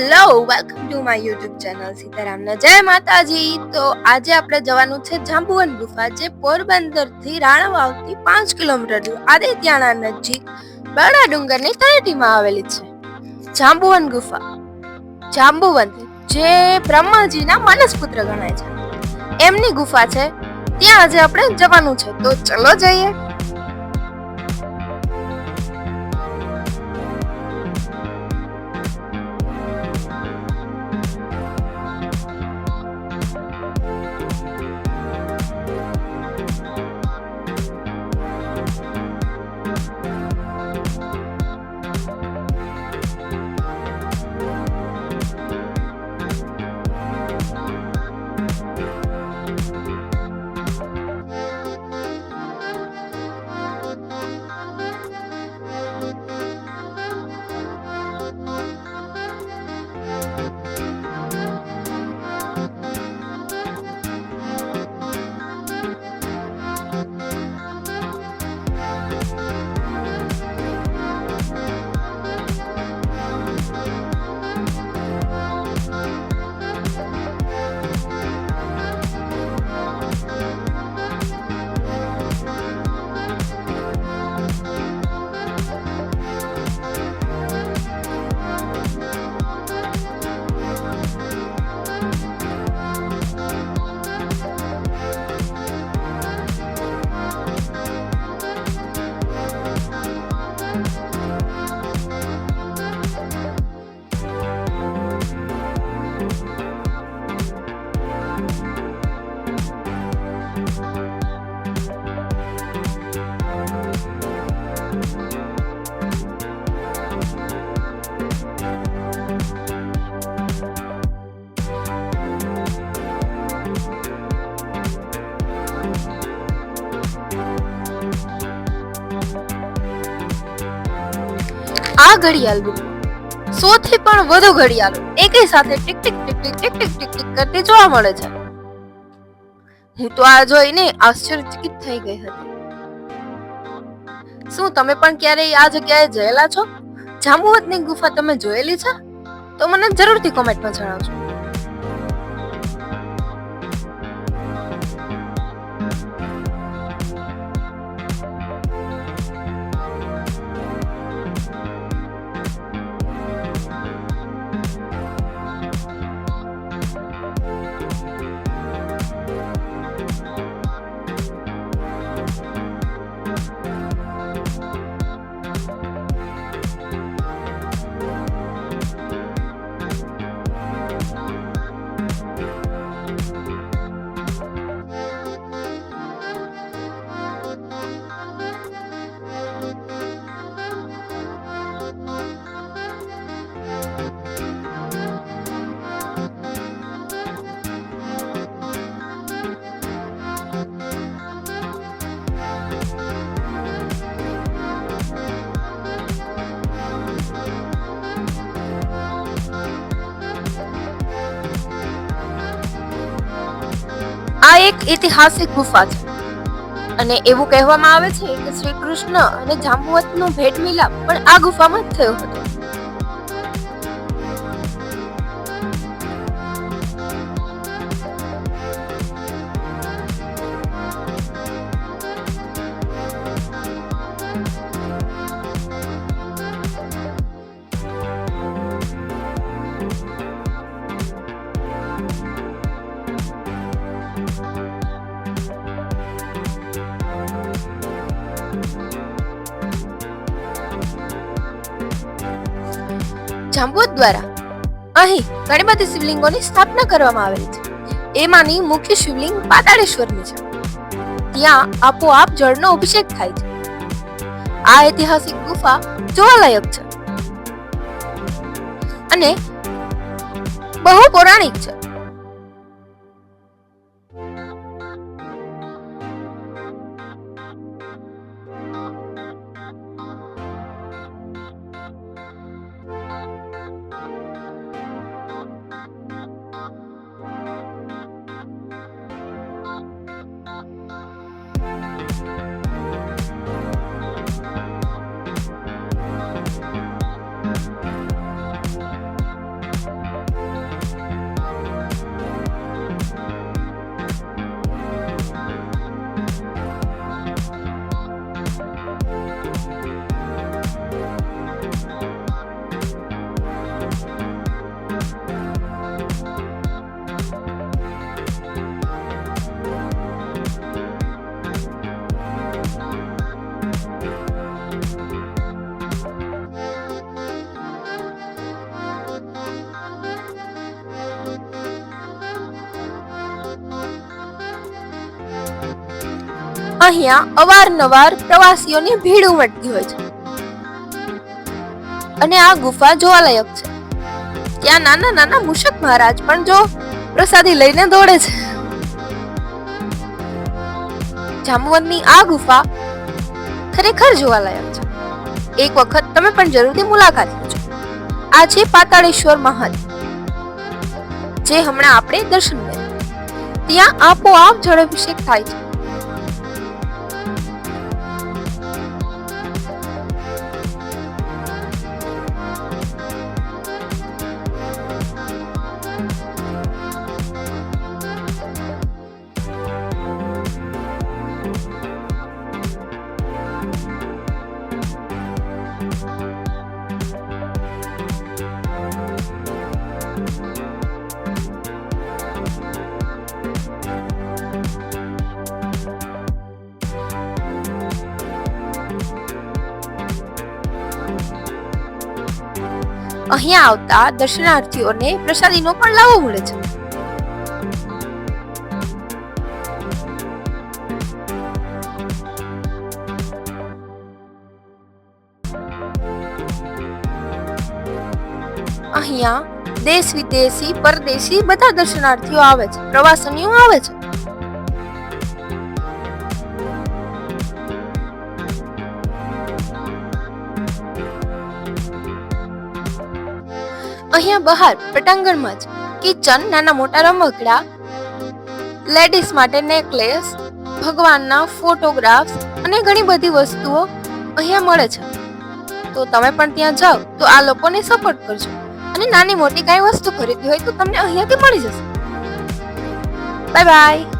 Hello, welcome to my YouTube channel સીતારામના જય માતાજી. તો આજે આપણે જવાનું છે જાંબુવન ગુફા, જે પોરબંદર થી રાણાવાવથી 5 કિલોમીટર દૂર આદિત્યાણા નજીક બરડા ડુંગરની તળેટીમાં આવેલી છે. જાંબુવન ગુફા, જાંબુવન જે બ્રહ્માજીના માનસપુત્ર ગણાય છે, એમની ગુફા છે. ત્યાં આજે આપણે જવાનું છે, તો ચલો જઈએ. આ ઘડિયાળ 100 થી પણ વધુ ઘડિયાળો એકી સાથે tick tick tick tick tick tick tick tick કરતી જોવા મળે છે. હું તો આ જોઈને આશ્ચર્યચકિત થઈ ગઈ હતી. શું તમે પણ ક્યારેય આ જગ્યાએ જયેલા છો? જાંબુવનની ગુફા તમે જોયેલી છે? તો મને જરૂરથી કોમેન્ટમાં જણાવજો. આ એક ઐતિહાસિક ગુફા છે અને એવું કહેવામાં આવે છે કે શ્રી કૃષ્ણ અને જાંબુવનનો ભેટ મિલાપ પણ આ ગુફામાં જ થયો હતો. જાંબુવન દ્વારા અહીં ઘણી બધી શિવલિંગોની સ્થાપના કરવામાં આવેલી છે. એમાંની મુખ્ય શિવલિંગ પાતાળેશ્વરની છે. ત્યાં આપોઆપ જળનો અભિષેક થાય છે. આ ઐતિહાસિક ગુફા જોવાલાયક છે અને બહુ પૌરાણિક છે. અહીંયા અવારનવાર પ્રવાસીઓની ભીડ ઉમટતી હોય છે અને આ ગુફા જોવાલાયક છે. ત્યાં નાના નાના મૂષક મહારાજ પણ જો પ્રસાદી લઈને દોડે છે. જાંબુવનની આ ગુફા ખરેખર જોવાલાયક છે. એક વખત તમે પણ જરૂરથી મુલાકાત લેજો. આ છે પાતાળેશ્વર મહાદેવ, જે હમણાં આપણે દર્શન કર્યા. ત્યાં આપોઆપ જળાભિષેક થાય છે. અહીંયા આવતા દર્શનાર્થીઓને પ્રસાદીનો પણ લાવો મળે છે. અહીંયા દેશ વિદેશી પરદેશી બધા દર્શનાર્થીઓ આવે છે, પ્રવાસીઓ આવે છે. અહીંયા બહાર પટાંગણમાં જ કિચન, નાના મોટા રમકડા, લેડીઝ માટે નેકલેસ, ભગવાનના ફોટોગ્રાફ્સ અને ઘણી બધી વસ્તુઓ અહીંયા મળે છે. તો તમે પણ ત્યાં જાઓ તો આ લોકોને સપોર્ટ કરજો અને નાની મોટી કઈ વસ્તુ ખરીદવી હોય તો તમને અહીંયાથી મળી જશે. Bye bye.